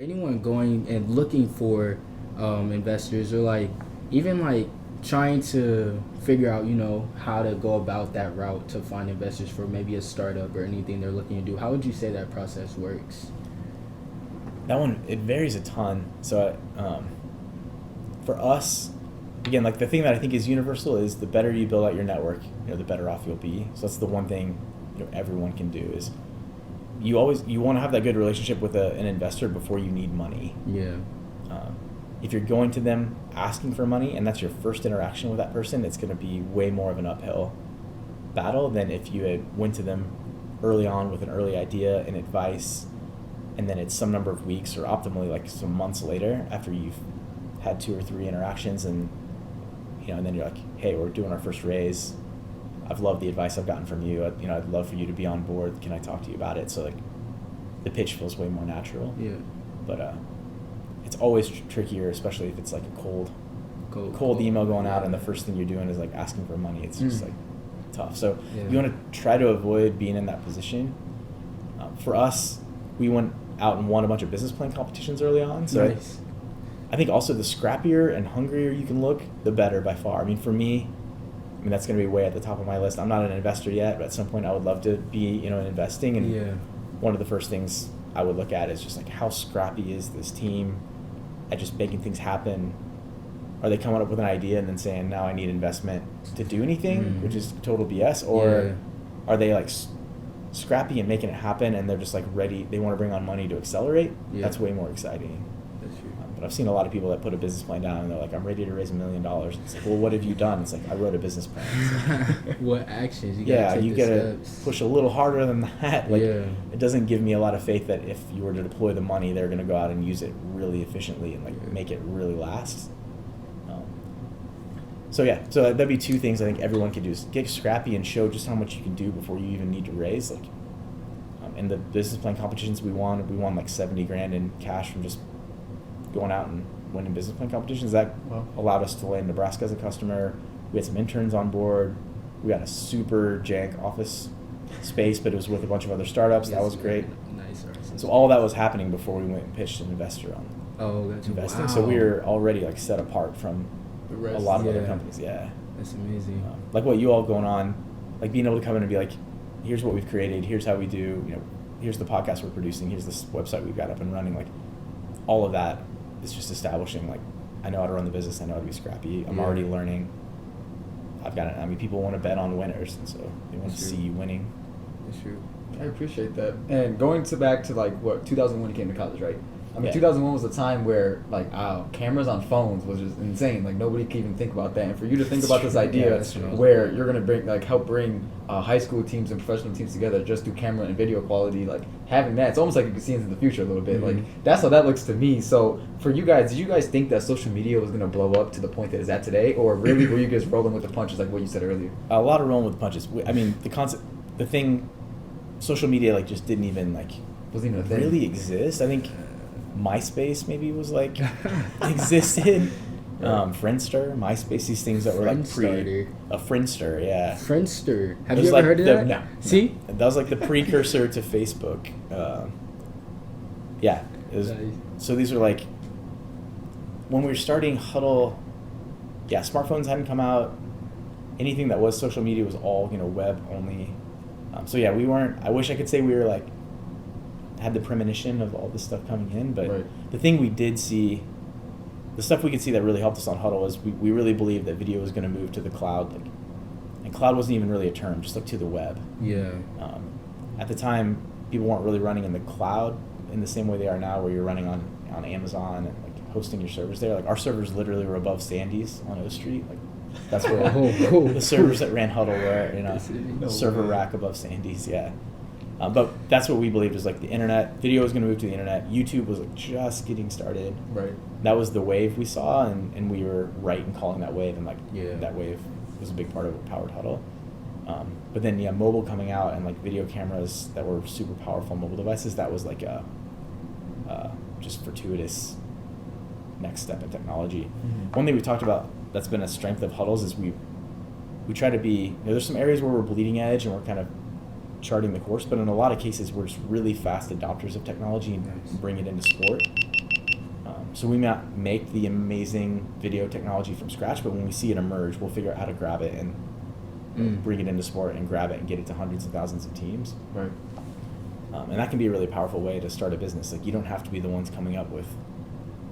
anyone going and looking for investors, or like even like trying to figure out, how to go about that route to find investors for maybe a startup or anything they're looking to do, how would you say that process works? That one, it varies a ton. So for us, again, like the thing that I think is universal is the better you build out your network, the better off you'll be. So that's the one thing everyone can do is you want to have that good relationship with an investor before you need money. Yeah. If you're going to them asking for money and that's your first interaction with that person, it's going to be way more of an uphill battle than if you had went to them early on with an early idea and advice, and then it's some number of weeks or optimally like some months later after you've had 2 or 3 interactions and then you're like, hey, we're doing our first raise. I've loved the advice I've gotten from you. I'd love for you to be on board. Can I talk to you about it? So like the pitch feels way more natural. Yeah. But it's always trickier, especially if it's like a cold email going out and the first thing you're doing is like asking for money. It's just like tough. So you want to try to avoid being in that position. For us, we went out and won a bunch of business plan competitions early on. So nice. I think also the scrappier and hungrier you can look, the better by far. I mean, for me, that's going to be way at the top of my list. I'm not an investor yet, but at some point I would love to be, investing. And one of the first things I would look at is just like, how scrappy is this team at just making things happen? Are they coming up with an idea and then saying, now I need investment to do anything, which is total BS? Or are they like scrappy and making it happen and they're just like ready, they want to bring on money to accelerate? That's way more exciting. That's true. But I've seen a lot of people that put a business plan down and they're like, I'm ready to raise $1 million. It's like, well, what have you done? It's like, I wrote a business plan. So, what actions? You gotta push a little harder than that. It doesn't give me a lot of faith that if you were to deploy the money, they're gonna go out and use it really efficiently and like make it really last. So that'd be 2 things I think everyone could do is get scrappy and show just how much you can do before you even need to raise. Like, in the business plan competitions we won like $70,000 in cash from just going out and winning business plan competitions. That allowed us to land Nebraska as a customer. We had some interns on board. We got a super jank office space, but it was with a bunch of other startups. That was great. Nice. So all that was happening before we went and pitched an investor on investing. Wow. So we were already like set apart from a lot of other companies. Yeah. That's amazing. Like what you all going on, like being able to come in and be like, here's what we've created, here's how we do, here's the podcast we're producing, here's this website we've got up and running. Like all of that is just establishing like, I know how to run the business, I know how to be scrappy, I'm already learning. People want to bet on winners, and so they want to see you winning. That's true. I appreciate that. And going back to like 2001 you came to college, right? 2001 was a time where like cameras on phones was just insane. Like nobody could even think about that. And for you to think about this idea where you're gonna help bring high school teams and professional teams together just through camera and video quality, like having that, it's almost like you can see into the future a little bit. Like that's how that looks to me. So for you guys, did you guys think that social media was gonna blow up to the point that it's at today, or really were you guys rolling with the punches like what you said earlier? A lot of rolling with the punches. Social media like just didn't even wasn't even a thing. Really exist. I think MySpace maybe was like existed. Friendster, MySpace, these things that were like Friendster, yeah. Friendster. Have you ever heard of that? No. See? That was like the precursor to Facebook. So these were like, when we were starting Hudl, smartphones hadn't come out. Anything that was social media was all, web only. We weren't, I wish I could say we were like, had the premonition of all this stuff coming in, but the thing we did see, the stuff we could see that really helped us on Hudl was we really believed that video was going to move to the cloud, and cloud wasn't even really a term, just like to the web. Yeah. At the time, people weren't really running in the cloud in the same way they are now, where you're running on Amazon and like hosting your servers there. Like our servers literally were above Sandy's on O Street. Like that's where the servers that ran Hudl were, server rack above Sandy's. Yeah. But that's what we believed was like the internet, video was going to move to the internet. YouTube was like just getting started. Right. That was the wave we saw, and we were right in calling that wave, and that wave was a big part of what powered Hudl. But then mobile coming out and like video cameras that were super powerful mobile devices, that was like a just fortuitous next step in technology. Mm-hmm. One thing we talked about that's been a strength of Hudl's is we try to be, there's some areas where we're bleeding edge and we're kind of charting the course, but in a lot of cases we're just really fast adopters of technology and bring it into sport. So we might make the amazing video technology from scratch, but when we see it emerge, we'll figure out how to grab it and bring it into sport and grab it and get it to hundreds of thousands of teams. Right. And that can be a really powerful way to start a business. Like, you don't have to be the ones coming up with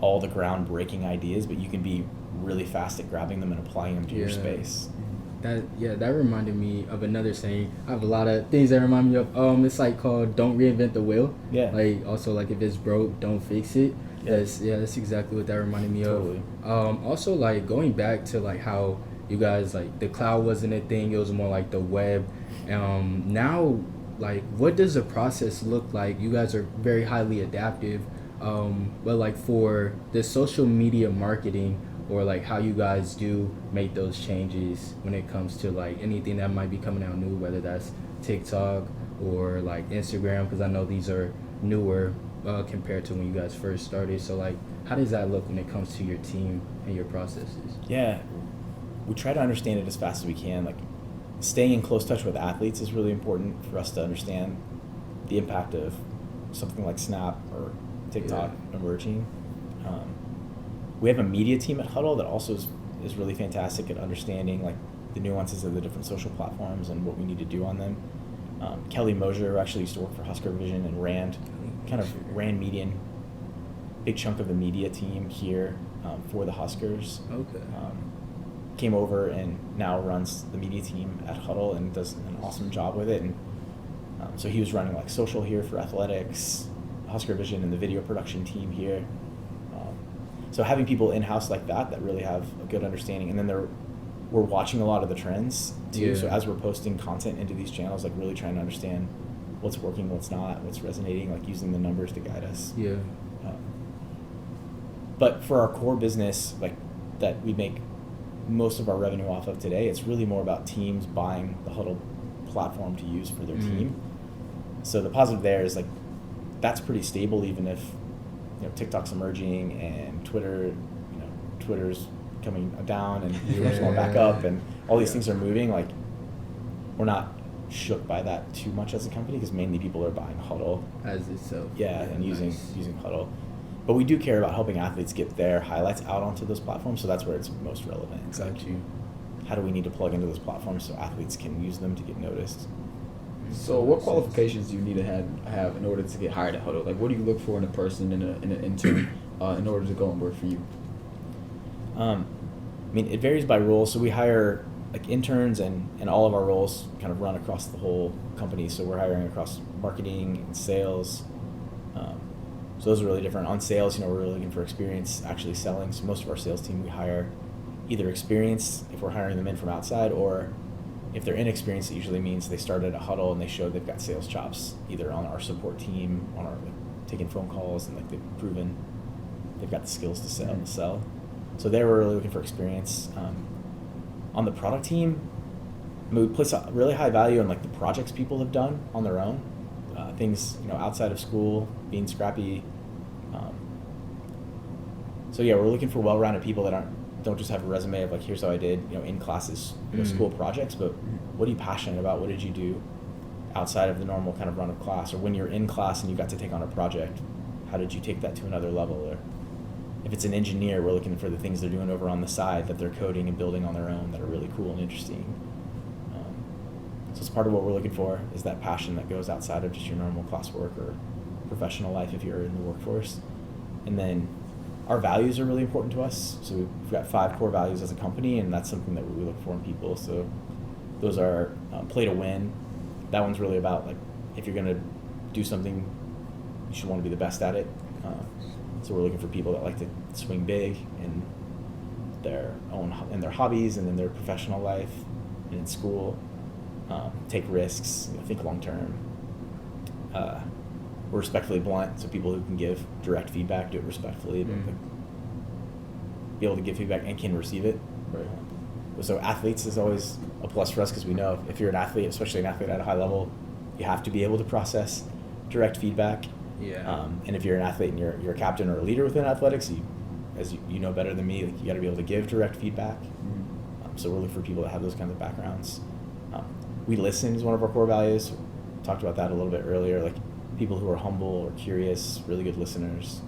all the groundbreaking ideas, but you can be really fast at grabbing them and applying them to your space. That reminded me of another saying. I have a lot of things that remind me of. It's like called "Don't reinvent the wheel." Yeah. Like, also, like, if it's broke, don't fix it. Yeah. That's exactly what that reminded me Totally. of. Also, like, going back to like how you guys, like, the cloud wasn't a thing. It was more like the web. Now, like, what does the process look like? You guys are very highly adaptive. But like for the social media marketing, or like how you guys do make those changes when it comes to like anything that might be coming out new, whether that's TikTok or like Instagram, because I know these are newer compared to when you guys first started. So like, how does that look when it comes to your team and your processes? Yeah, we try to understand it as fast as we can. Like, staying in close touch with athletes is really important for us to understand the impact of something like Snap or TikTok emerging. We have a media team at Hudl that also is really fantastic at understanding like the nuances of the different social platforms and what we need to do on them. Kelly Mosier, who actually used to work for Husker Vision and ran media, big chunk of the media team here for the Huskers. Okay. Came over and now runs the media team at Hudl and does an awesome job with it. And so he was running like social here for athletics, Husker Vision, and the video production team here. So having people in-house like that really have a good understanding, and then we're watching a lot of the trends too. Yeah. So as we're posting content into these channels, like really trying to understand what's working, what's not, what's resonating, like using the numbers to guide us. Yeah. But for our core business, like that we make most of our revenue off of today, it's really more about teams buying the Hudl platform to use for their team. So the positive there is like that's pretty stable, even if TikTok's emerging and Twitter's coming down and Twitter's going back up and all these things are moving. Like, we're not shook by that too much as a company because mainly people are buying Hudl As itself. and using Hudl. But we do care about helping athletes get their highlights out onto those platforms, so that's where it's most relevant. It's Got like, you. how do we need to plug into those platforms so athletes can use them to get noticed? So what qualifications do you need to have in order to get hired at Hudl? Like, what do you look for in a person, in an intern, in order to go and work for you? I mean, it varies by role. So we hire like interns, and all of our roles kind of run across the whole company. So we're hiring across marketing and sales. So those are really different. On sales, we're really looking for experience actually selling. So most of our sales team, we hire either experienced if we're hiring them in from outside, or if they're inexperienced, it usually means they started at Hudl and they show they've got sales chops, either on our support team, on our taking phone calls, and like they've proven they've got the skills to sell. So there we're really looking for experience. On the product team, we place a really high value on like the projects people have done on their own, things outside of school, being scrappy. So yeah, we're looking for well-rounded people that don't just have a resume of like, here's how I did in classes, school projects, but what are you passionate about? What did you do outside of the normal kind of run of class? Or when you're in class and you got to take on a project, how did you take that to another level? Or if it's an engineer, we're looking for the things they're doing over on the side that they're coding and building on their own that are really cool and interesting. So it's part of what we're looking for is that passion that goes outside of just your normal classwork or professional life if you're in the workforce. And then our values are really important to us. So we've got 5 core values as a company, and that's something that we look for in people. So those are play to win. That one's really about like, if you're going to do something, you should want to be the best at it. So we're looking for people that like to swing big in their hobbies and in their professional life and in school. Take risks, think long term. We're respectfully blunt, so people who can give direct feedback do it respectfully, but be able to give feedback and can receive it. Right. So athletes is always a plus for us because we know if you're an athlete, especially an athlete at a high level, you have to be able to process direct feedback. Yeah. And if you're an athlete and you're a captain or a leader within athletics, as you know better than me, like you got to be able to give direct feedback. So we're looking for people that have those kinds of backgrounds. We listen is one of our core values. Talked about that a little bit earlier. Like people who are humble or curious, really good listeners.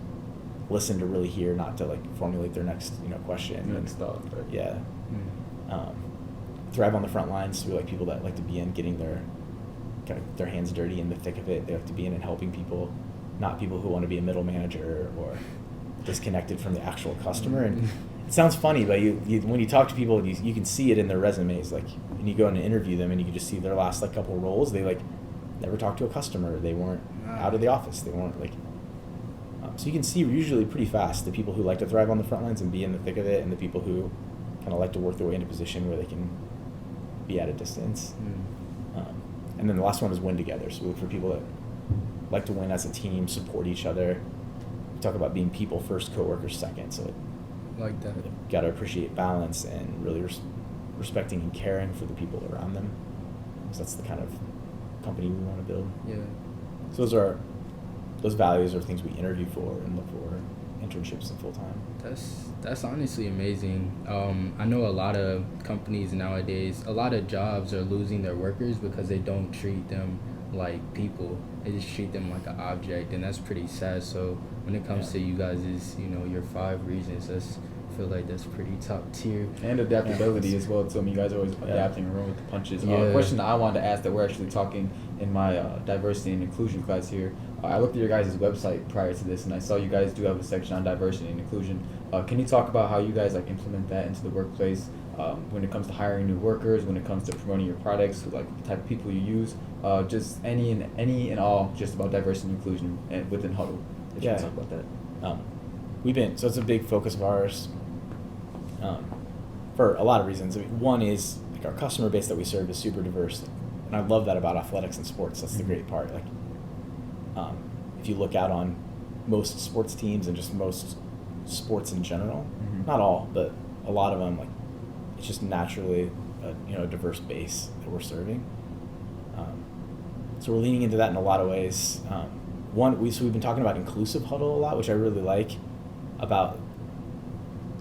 listen to really hear, not to like formulate their next question. Next thought. Right? Yeah. Mm. Thrive on the front lines. We like people that like to be in, getting their hands dirty in the thick of it. They like to be in and helping people, not people who want to be a middle manager or disconnected from the actual customer. And it sounds funny, but you when you talk to people, you can see it in their resumes. Like when you go in and interview them, and you can just see their last like couple of roles. They like never talked to a customer. They weren't out of the office. They weren't like. So you can see usually pretty fast the people who like to thrive on the front lines and be in the thick of it, and the people who kind of like to work their way into a position where they can be at a distance. And then the last one is win together. So we look for people that like to win as a team, support each other. We talk about being people first, coworkers second. So like that. Got to appreciate balance and really respecting and caring for the people around them. So that's the kind of company we want to build. Yeah. So those values are things we interview for and look for internships and full time. That's honestly amazing. I know a lot of companies nowadays, a lot of jobs are losing their workers because they don't treat them like people. They just treat them like an object, and that's pretty sad. So when it comes to you guys' your 5 reasons, I feel like that's pretty top tier. And adaptability as well. So you guys are always adapting and rolling with the punches. Yeah. A question that I wanted to ask that we're actually talking in my diversity and inclusion class here. I looked at your guys' website prior to this, and I saw you guys do have a section on diversity and inclusion. Can you talk about how you guys like implement that into the workplace when it comes to hiring new workers, when it comes to promoting your products, like the type of people you use, just any and all just about diversity and inclusion within Hudl? If you can talk about that. So it's a big focus of ours for a lot of reasons. I mean, one is like our customer base that we serve is super diverse, and I love that about athletics and sports. That's the great part. Like, if you look out on most sports teams and just most sports in general, not all, but a lot of them, like it's just naturally a diverse base that we're serving. So we're leaning into that in a lot of ways. We've been talking about inclusive Hudl a lot, which I really like. About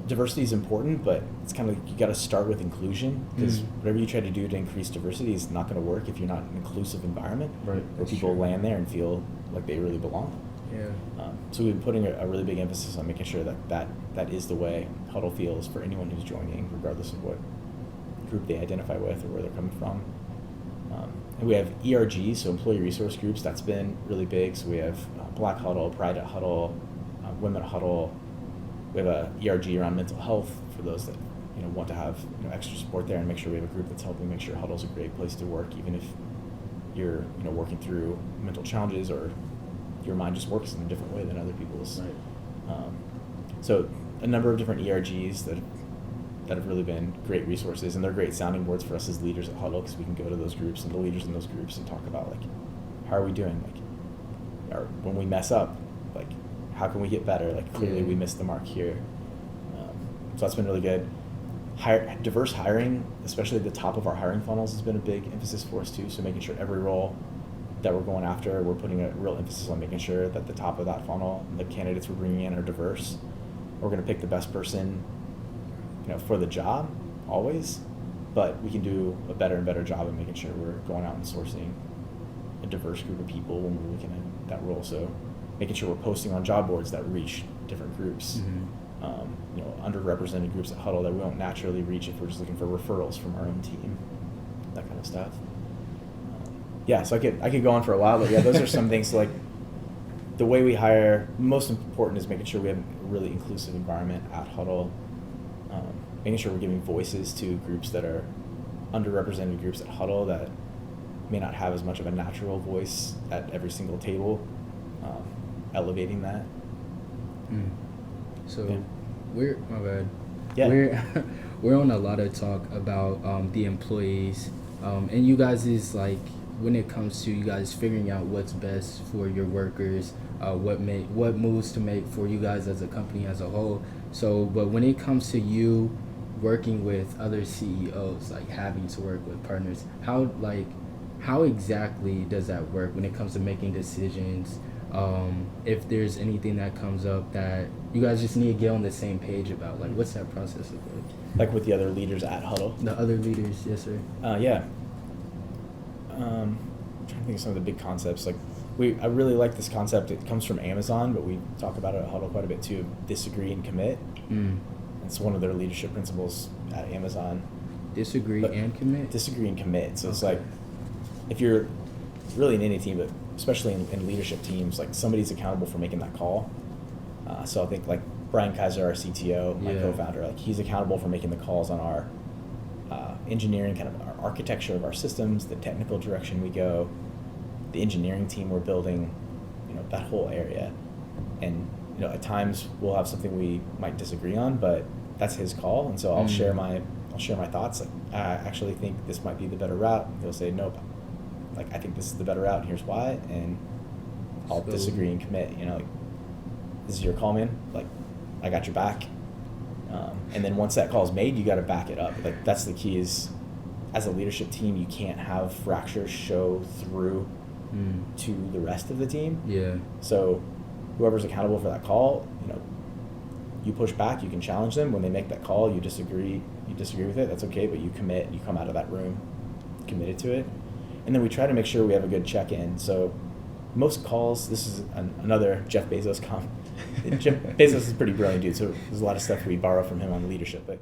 diversity is important, but it's kind of like you got to start with inclusion, because whatever you try to do to increase diversity is not going to work if you're not an inclusive environment where people land there and feel like they really belong. Yeah. So we've been putting a really big emphasis on making sure that is the way Hudl feels for anyone who's joining, regardless of what group they identify with or where they're coming from. And we have ERGs, so employee resource groups. That's been really big. So we have Black Hudl, Pride at Hudl, Women at Hudl. We have a ERG around mental health for those that want to have extra support there, and make sure we have a group that's helping make sure Hudl's a great place to work, even if you're working through mental challenges or your mind just works in a different way than other people's. Right. So a number of different ERGs that have really been great resources, and they're great sounding boards for us as leaders at Hudl, because we can go to those groups and the leaders in those groups and talk about like, how are we doing? Like, or when we mess up, like, how can we get better? Like, clearly we missed the mark here. So that's been really good. Diverse hiring, especially at the top of our hiring funnels, has been a big emphasis for us too. So making sure every role that we're going after, we're putting a real emphasis on making sure that the top of that funnel, the candidates we're bringing in are diverse. We're going to pick the best person, for the job, always, but we can do a better and better job of making sure we're going out and sourcing a diverse group of people when we're looking at that role. So making sure we're posting on job boards that reach different groups, underrepresented groups at Hudl that we won't naturally reach if we're just looking for referrals from our own team, that kind of stuff. So I could go on for a while, but those are some things. Like the way we hire, most important is making sure we have a really inclusive environment at Hudl. Making sure we're giving voices to groups that are underrepresented groups at Hudl that may not have as much of a natural voice at every single table, elevating that. So we're on a lot of talk about the employees, and you guys is like, when it comes to you guys figuring out what's best for your workers, what moves to make for you guys as a company as a whole. So, but when it comes to you working with other CEOs, like having to work with partners, how exactly does that work when it comes to making decisions? If there's anything that comes up that you guys just need to get on the same page about, like what's that process look like? Like with the other leaders at Hudl? The other leaders, yes sir. I'm trying to think of some of the big concepts. Like I really like this concept. It comes from Amazon, but we talk about it at Hudl quite a bit too. Disagree and commit. It's one of their leadership principles at Amazon. Disagree and commit. Disagree and commit. So it's like, if you're really in any team, but especially in leadership teams, like somebody's accountable for making that call. So I think like Brian Kaiser, our CTO, my co-founder, like he's accountable for making the calls on our engineering, kind of our architecture of our systems, the technical direction we go, the engineering team we're building, that whole area. And at times we'll have something we might disagree on, but that's his call. And so I'll share my thoughts. Like, I actually think this might be the better route. He'll say, nope, like I think this is the better route and here's why. And I'll disagree and commit, like, this is your call, man. Like, I got your back. And then once that call is made, you got to back it up. Like, that's the key is, as a leadership team, you can't have fractures show through to the rest of the team. Yeah. So whoever's accountable for that call, you push back, you can challenge them. When they make that call, you disagree with it, that's okay, but you commit, you come out of that room committed to it. And then we try to make sure we have a good check-in. So most calls, this is another Jeff Bezos comment. Jeff Bezos is a pretty brilliant dude, so there's a lot of stuff we borrow from him on leadership. But